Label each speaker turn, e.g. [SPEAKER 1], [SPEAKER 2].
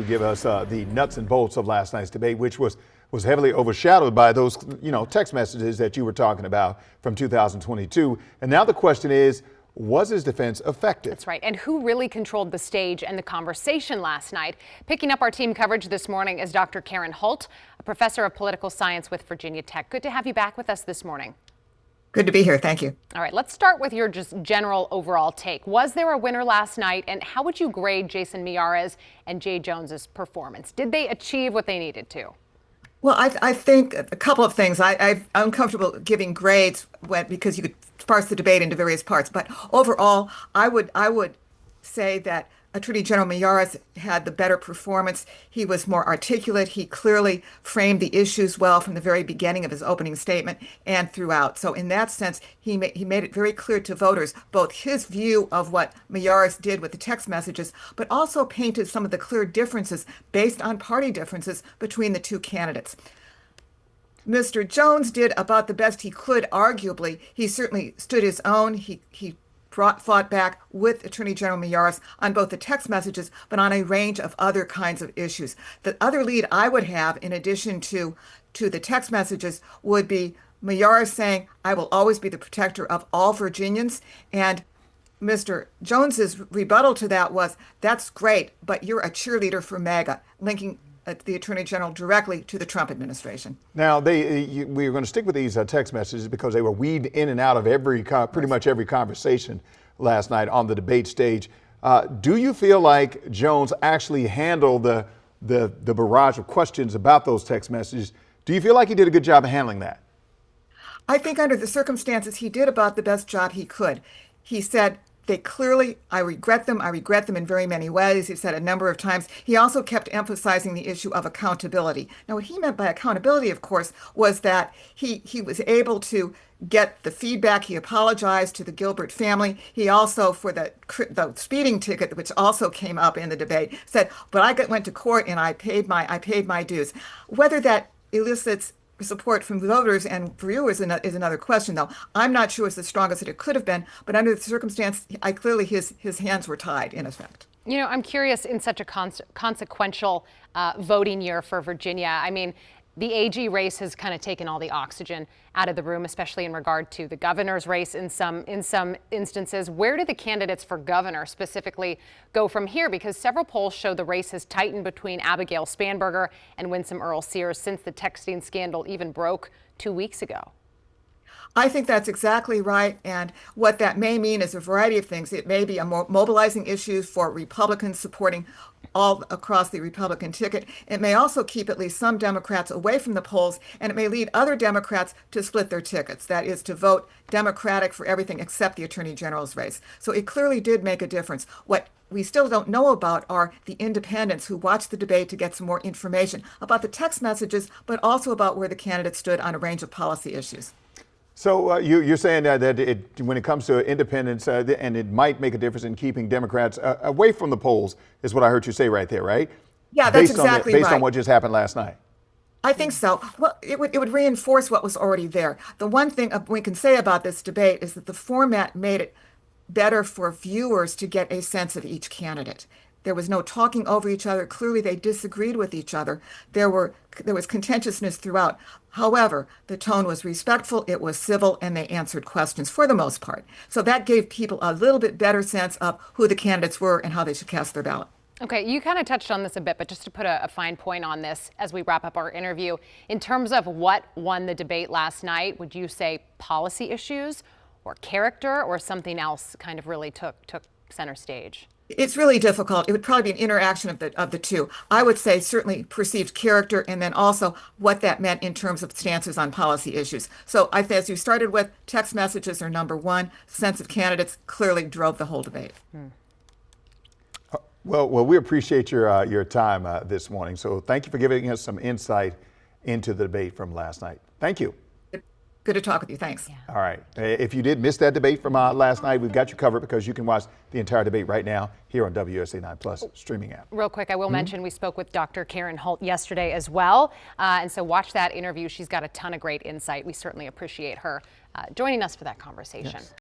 [SPEAKER 1] Give us the nuts and bolts of last night's debate, which was heavily overshadowed by those, text messages that you were talking about from 2022. And now the question is, was his defense effective?
[SPEAKER 2] That's right. And who really controlled the stage and the conversation last night? Picking up our team coverage this morning is Dr. Karen Hult, a professor of political science with Virginia Tech. Good to have you back with us this morning.
[SPEAKER 3] Good to be here. Thank you.
[SPEAKER 2] All right, let's start with your just general overall take. Was there a winner last night, and how would you grade Jason Miyares and Jay Jones's performance? Did they achieve what they needed to?
[SPEAKER 3] Well, I think a couple of things. I'm uncomfortable giving grades because you could parse the debate into various parts. But overall, I would say that Attorney General Miyares had the better performance. He was more articulate. He clearly framed the issues well from the very beginning of his opening statement and throughout. So in that sense, he made it very clear to voters both his view of what Miyares did with the text messages, but also painted some of the clear differences based on party differences between the two candidates. Mr. Jones did about the best he could, arguably. He certainly stood his own. He fought back with Attorney General Miyares on both the text messages, but on a range of other kinds of issues. The other lead I would have, in addition to the text messages, would be Miyares saying, "I will always be the protector of all Virginians." And Mr. Jones's rebuttal to that was, "That's great, but you're a cheerleader for MAGA," linking the Attorney General directly to the Trump administration.
[SPEAKER 1] Now, we are going to stick with these text messages because they were weaved in and out of pretty much every conversation last night on the debate stage. Do you feel like Jones actually handled the barrage of questions about those text messages? Do you feel like he did a good job of handling that?
[SPEAKER 3] I think under the circumstances, he did about the best job he could. He said, "They clearly, I regret them in very many ways." He said a number of times. He also kept emphasizing the issue of accountability. Now, what he meant by accountability, of course, was that he was able to get the feedback. He apologized to the Gilbert family. He also, for the speeding ticket, which also came up in the debate, said, "But I went to court and I paid my dues." Whether that elicits support from voters and viewers is another question, though. I'm not sure it's the strongest that it could have been, but under the circumstance, clearly his hands were tied, in effect.
[SPEAKER 2] I'm curious, in such a consequential voting year for Virginia, I mean, the AG race has kind of taken all the oxygen out of the room, especially in regard to the governor's race in some instances. Where do the candidates for governor specifically go from here? Because several polls show the race has tightened between Abigail Spanberger and Winsome Earl-Sears since the texting scandal even broke 2 weeks ago.
[SPEAKER 3] I think that's exactly right. And what that may mean is a variety of things. It may be a mobilizing issue for Republicans supporting all across the Republican ticket. It may also keep at least some Democrats away from the polls, and it may lead other Democrats to split their tickets. That is, to vote Democratic for everything except the Attorney General's race. So it clearly did make a difference. What we still don't know about are the independents who watched the debate to get some more information about the text messages, but also about where the candidates stood on a range of policy issues.
[SPEAKER 1] So you're saying that when it comes to independents, and it might make a difference in keeping Democrats away from the polls, is what I heard you say right there, right?
[SPEAKER 3] Yeah, that's exactly right.
[SPEAKER 1] Based on what just happened last night.
[SPEAKER 3] I think so. Well, it would reinforce what was already there. The one thing we can say about this debate is that the format made it better for viewers to get a sense of each candidate. There was no talking over each other. Clearly, they disagreed with each other. There was contentiousness throughout. However, the tone was respectful, it was civil, and they answered questions for the most part. So that gave people a little bit better sense of who the candidates were and how they should cast their ballot.
[SPEAKER 2] Okay, you kind of touched on this a bit, but just to put a fine point on this as we wrap up our interview, in terms of what won the debate last night, would you say policy issues or character or something else kind of really took center stage?
[SPEAKER 3] It's really difficult. It would probably be an interaction of the two. I would say certainly perceived character, and then also what that meant in terms of stances on policy issues. So I think, as you started with, text messages are number one. Sense of candidates clearly drove the whole debate.
[SPEAKER 1] Well, we appreciate your time this morning. So thank you for giving us some insight into the debate from last night. Thank you.
[SPEAKER 3] Good to talk with you. Thanks.
[SPEAKER 2] Yeah.
[SPEAKER 1] All right. If you did miss that debate from last night, we've got you covered because you can watch the entire debate right now here on WUSA 9 Plus streaming app.
[SPEAKER 2] Real quick, I will mention we spoke with Dr. Karen Hult yesterday as well. And so watch that interview. She's got a ton of great insight. We certainly appreciate her joining us for that conversation. Yes.